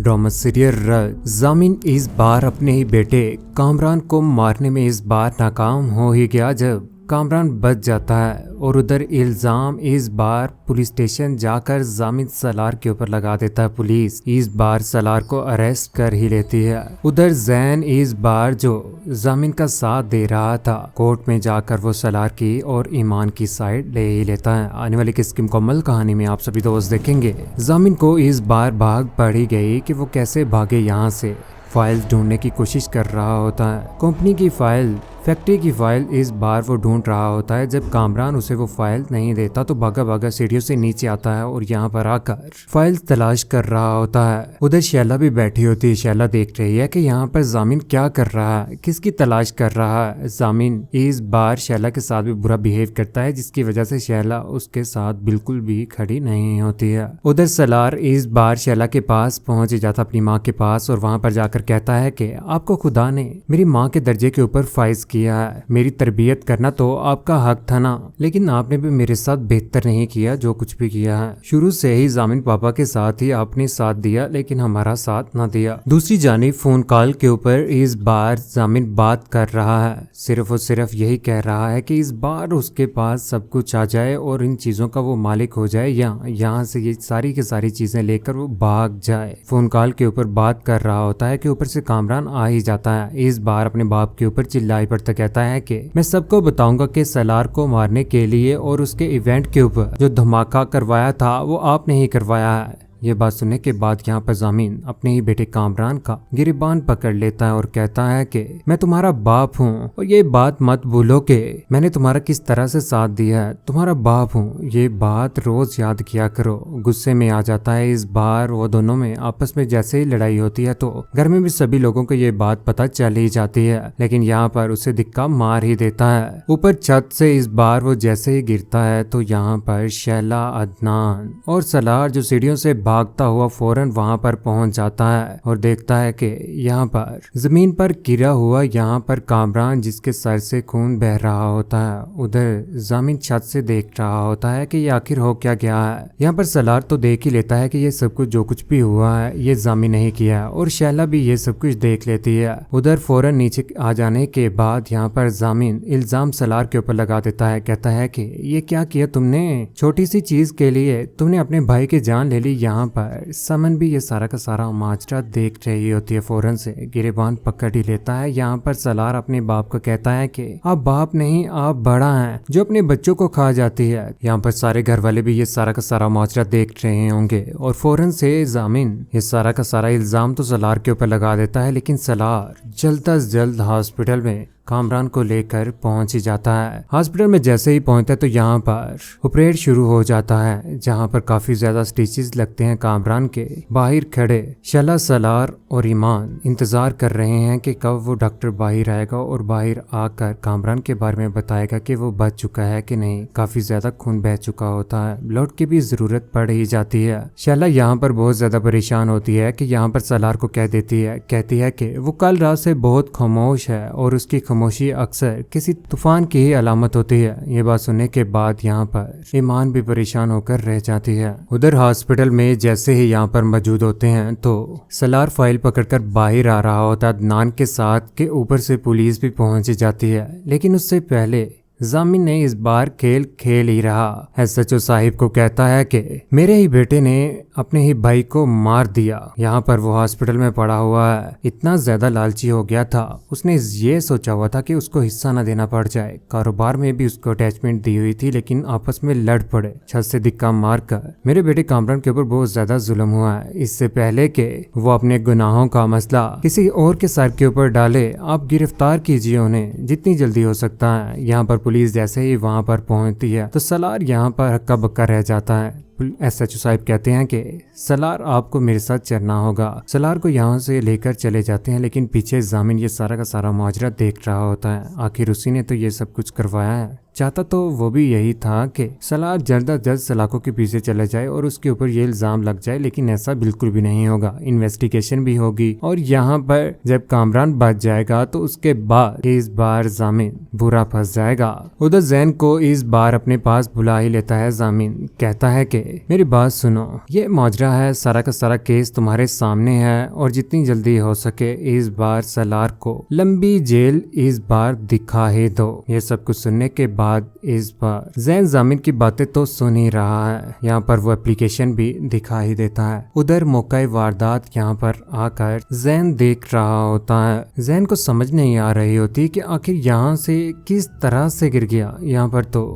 Drama serial रग जामिन इस बार अपने ही बेटे कामरान को मारने में इस बार नाकाम हो ही गया जब कामरान बच जाता है और उधर इल्जाम इस बार पुलिस स्टेशन जाकर जामिन सलार के ऊपर लगा देता है। पुलिस इस बार सलार को अरेस्ट कर ही लेती है। उधर जैन इस बार जो जामिन का साथ दे रहा था कोर्ट में जाकर वो सलार की और ईमान की साइड ले ही लेता है। आने वाली किस की मुकम्मल कहानी में आप सभी दोस्त देखेंगे। जामिन को इस बार भाग पड़ी गई कि वो कैसे भागे यहाँ से। फाइल ढूंढने की कोशिश कर रहा होता है, कंपनी की फाइल, फैक्ट्री की फाइल इस बार वो ढूंढ रहा होता है। जब कामरान उसे वो फाइल नहीं देता तो भागा भागा सीढ़ियों से नीचे आता है और यहाँ पर आकर फाइल तलाश कर रहा होता है। उधर शैला भी बैठी होती है। शैला देख रही है कि यहाँ पर जामिन क्या कर रहा है, किसकी तलाश कर रहा है। जामिन इस बार शैला के साथ भी बुरा बिहेव करता है जिसकी वजह से शैला उसके साथ बिल्कुल भी खड़ी नहीं होती है। उधर सलार इस बार शैला के पास पहुंच जाता अपनी माँ के पास और वहां पर जाकर कहता है कि आपको खुदा ने मेरी माँ के दर्जे के ऊपर फाइज किया है। मेरी तरबियत करना तो आपका हक था ना, लेकिन आपने भी मेरे साथ बेहतर नहीं किया जो कुछ भी किया है। शुरू से ही जामिन पापा के साथ ही आपने साथ दिया लेकिन हमारा साथ ना दिया। दूसरी जानिब फोन कॉल के ऊपर इस बार जामिन बात कर रहा है, सिर्फ और सिर्फ यही कह रहा है कि इस बार उसके पास सब कुछ आ जाए और इन चीजों का वो मालिक हो जाए या यहाँ से ये सारी की सारी चीजें लेकर वो भाग जाए। फोन कॉल के ऊपर बात कर रहा होता है कि ऊपर से कामरान आ ही जाता है। इस बार अपने बाप के ऊपर चिल्लाई पड़ता कहता है कि मैं सबको बताऊंगा कि सलार को मारने के लिए और उसके इवेंट के ऊपर जो धमाका करवाया था वो आपने ही करवाया है। ये बात सुनने के बाद यहाँ पर जामिन अपने ही बेटे कामरान का गिरबान पकड़ लेता है और कहता है कि मैं तुम्हारा बाप हूँ और ये बात मत भूलो कि मैंने तुम्हारा किस तरह से साथ दिया है। तुम्हारा बाप हूँ, ये बात रोज याद किया करो। गुस्से में आ जाता है। इस बार वो दोनों में आपस में जैसे ही लड़ाई होती है तो घर में भी सभी लोगों को ये बात पता चल ही जाती है, लेकिन यहाँ पर उसे धिक्का मार ही देता है। ऊपर छत से इस बार वो जैसे ही गिरता है तो यहाँ पर शैला, अदनान और सलार जो सीढ़ियों से भागता हुआ फौरन वहां पर पहुंच जाता है और देखता है कि यहाँ पर जमीन पर गिरा हुआ यहाँ पर कामरान जिसके सर से खून बह रहा होता है। उधर जामिन छत से देख रहा होता है कि ये आखिर हो क्या गया है। यहाँ पर सलार तो देख ही लेता है कि ये सब कुछ जो कुछ भी हुआ है ये जामिन नहीं किया और शैला भी ये सब कुछ देख लेती है। उधर फौरन नीचे आ जाने के बाद यहाँ पर जामिन इल्जाम सलार के ऊपर लगा देता है। कहता है कि ये क्या किया तुमने, छोटी सी चीज के लिए तुमने अपने भाई की जान ले ली। यहाँ पर समन भी ये सारा का सारा माजरा देख रही होती है, फौरन से गिरेबान पकड़ ही लेता है। यहाँ पर सलार अपने बाप को कहता है कि आप बाप नहीं आप बड़ा हैं जो अपने बच्चों को खा जाती है। यहाँ पर सारे घर वाले भी ये सारा का सारा माजरा देख रहे होंगे और फौरन से जामिन ये सारा का सारा इल्जाम तो सलार के ऊपर लगा देता है, लेकिन सलार जल्द से जल्द हॉस्पिटल में कामरान को लेकर पहुंच ही जाता है। हॉस्पिटल में जैसे ही पहुंचता है तो यहाँ पर ऑपरेट शुरू हो जाता है जहाँ पर काफी ज्यादा स्टिचेस लगते हैं। कामरान के बाहर खड़े शैला, सलार और ईमान इंतजार कर रहे हैं कि कब वो डॉक्टर बाहर आएगा और बाहर आकर कामरान के बारे में बताएगा कि वो बच चुका है कि नहीं। काफी ज्यादा खून बह चुका होता है, ब्लड की भी जरूरत पड़ ही जाती है। शैला यहाँ पर बहुत ज्यादा परेशान होती है कि यहाँ पर सलार को कह देती है, कहती है कि वो कल रात से बहुत खामोश है और उसकी खामोशी अक्सर किसी तूफान की ही अलामत होती है। ये बात सुनने के बाद यहाँ पर ईमान भी परेशान होकर रह जाती है। उधर हॉस्पिटल में जैसे ही यहाँ पर मौजूद होते हैं तो सलार फाइल पकड़कर बाहर आ रहा होता है अदनान के साथ के ऊपर से पुलिस भी पहुंच जाती है, लेकिन उससे पहले जामिन ने इस बार खेल ही रहा। एसएचओ साहिब को कहता है कि मेरे ही बेटे ने अपने ही भाई को मार दिया। यहाँ पर वो हॉस्पिटल में पड़ा हुआ है, इतना ज्यादा लालची हो गया था उसने ये सोचा हुआ था कि उसको हिस्सा न देना पड़ जाए। कारोबार में भी उसको अटैचमेंट दी हुई थी, लेकिन आपस में लड़ पड़े। छत से धिक्का मारकर मेरे बेटे कामरान के ऊपर बहुत ज्यादा जुल्म हुआ है। इससे पहले के वो अपने गुनाहों का मसला किसी और के सर के ऊपर डाले, आप गिरफ्तार कीजिए उन्हें जितनी जल्दी हो सकता है। यहाँ पर पुलिस जैसे ही वहां पर पहुंचती है तो सलार यहाँ पर हक्का बक्का रह जाता है। एसएचओ साहब कहते हैं कि सलार आपको मेरे साथ चलना होगा। सलार को यहाँ से लेकर चले जाते हैं, लेकिन पीछे जामिन ये सारा का सारा माजरा देख रहा होता है। आखिर उसी ने तो ये सब कुछ करवाया है। चाहता तो वो भी यही था कि सलार जल्द अज जल्द सलाखों के पीछे चले जाए और उसके ऊपर ये इल्जाम लग जाए, लेकिन ऐसा बिल्कुल भी नहीं होगा। इन्वेस्टिगेशन भी होगी और यहाँ पर जब कामरान बच जाएगा तो उसके बाद इस बार जामिन बुरा फंस जाएगा। उधर जैन को इस बार अपने पास बुला ही लेता है जामिन। कहता है कि मेरी बात सुनो, ये माजरा है, सारा का सारा केस तुम्हारे सामने है और जितनी जल्दी हो सके इस बार सलार को लंबी जेल इस बार दिखा ही दो। ये सब कुछ सुनने के बाद इस बार जैन जामिन की बातें तो सुन ही रहा है, यहाँ पर वो एप्लीकेशन भी दिखा ही देता है। उधर मौका वारदात यहाँ पर आकर जैन देख रहा होता है। जैन को समझ नहीं आ रही होती कि आखिर यहाँ से किस तरह से गिर गया। यहाँ पर तो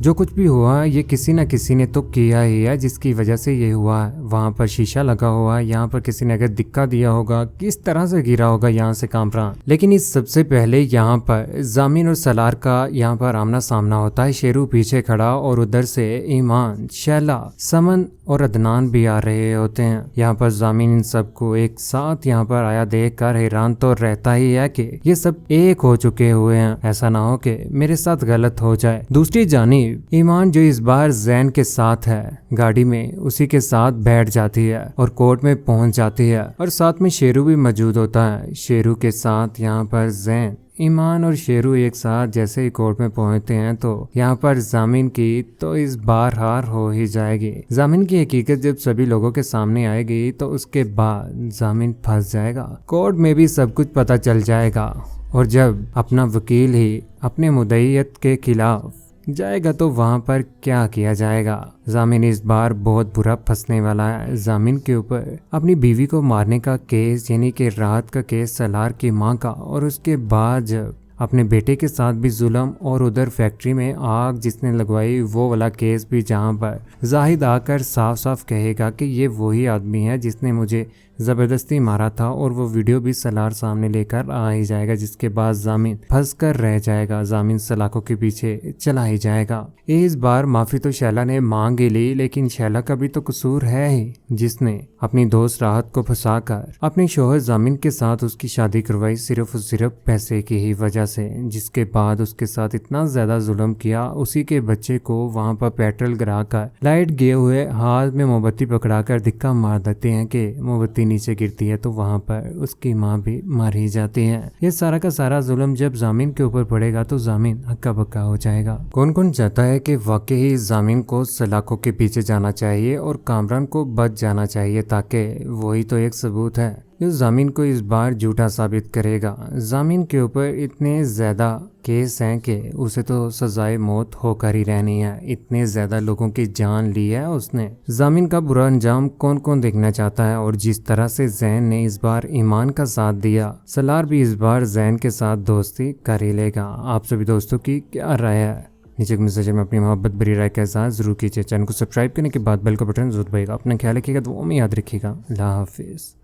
जो कुछ भी हुआ ये किसी न किसी ने तो किया ही है, जिसकी वजह से ये हुआ है। वहाँ पर शीशा लगा हुआ है, यहाँ पर किसी ने अगर धक्का दिया होगा, किस तरह से गिरा होगा यहाँ से कामरान। लेकिन इस सबसे पहले यहाँ पर जामिन और सलार का यहाँ पर आमना सामना होता है। शेरू पीछे खड़ा और उधर से ईमान, शैला, समन और अदनान भी आ रहे होते हैं। यहाँ पर जामिन इन सबको एक साथ यहाँ पर आया देखकर हैरान तो रहता ही है कि ये सब एक हो चुके हुए हैं, ऐसा ना हो कि मेरे साथ गलत हो जाए। दूसरी जानिब ईमान जो इस बार जैन के साथ है गाड़ी में, उसी के साथ बैठ जाती है और कोर्ट में पहुंच जाती है और साथ में शेरू भी मौजूद होता है। शेरू के साथ यहाँ पर जैन, ईमान और शेरू एक साथ जैसे ही कोर्ट में पहुंचते हैं तो यहाँ पर जामिन की तो इस बार हार हो ही जाएगी। जामिन की हकीकत जब सभी लोगों के सामने आएगी तो उसके बाद जामिन फंस जाएगा। कोर्ट में भी सब कुछ पता चल जाएगा और जब अपना वकील ही अपने मुद्दईयत के खिलाफ जाएगा तो वहाँ पर क्या किया जाएगा। जामिन इस बार बहुत बुरा फंसने वाला है। जामिन के ऊपर अपनी बीवी को मारने का केस, यानी कि राहत का केस, सलार की मां का, और उसके बाद जब अपने बेटे के साथ भी जुल्म और उधर फैक्ट्री में आग जिसने लगवाई वो वाला केस भी, जहाँ पर जाहिद आकर साफ साफ कहेगा कि ये वही आदमी है जिसने मुझे जबरदस्ती मारा था, और वो वीडियो भी सलार सामने लेकर आ ही जाएगा, जिसके बाद जामिन फंस कर रह जाएगा। जामिन सलाखों के पीछे चला ही जाएगा। इस बार माफी तो शैला ने मांग ही ली, लेकिन शैला का भी तो कसूर है ही, जिसने अपनी दोस्त राहत को फंसाकर अपने शोहर जामिन के साथ उसकी शादी करवाई सिर्फ और सिर्फ पैसे की ही वजह से, जिसके बाद उसके साथ इतना ज्यादा जुल्म किया। उसी के बच्चे को वहाँ पर पेट्रोल गिराकर लाइट गए हुए हाथ में मोमबत्ती पकड़ाकर धक्का मार देते हैं कि मोमबत्ती नीचे गिरती है तो वहाँ पर उसकी माँ भी मर ही जाती है। ये सारा का सारा जुल्म जब जामिन के ऊपर पड़ेगा तो जामिन हक्का बक्का हो जाएगा। कौन कौन चाहता है कि वाकई ही जामिन को सलाखों के पीछे जाना चाहिए और कामरान को बच जाना चाहिए, ताकि वही तो एक सबूत है जो जामिन को इस बार झूठा साबित करेगा। जामिन के ऊपर इतने ज्यादा केस हैं कि उसे तो सजाए मौत होकर ही रहनी है। इतने ज्यादा लोगों की जान ली है उसने। जामिन का बुरा अंजाम कौन कौन देखना चाहता है, और जिस तरह से जैन ने इस बार ईमान का साथ दिया, सलार भी इस बार जैन के साथ दोस्ती कर ही लेगा। आप सभी दोस्तों की क्या राय है नीचे मैसेज में अपनी मोहब्बत भरी राय के साथ जरूर कीजिए। चैनल को सब्सक्राइब करने के बाद बेल का बटन जरूर दबाइएगा। अपना ख्याल रखिएगा, दुआ में याद रखिएगा। अल्लाह हाफिज।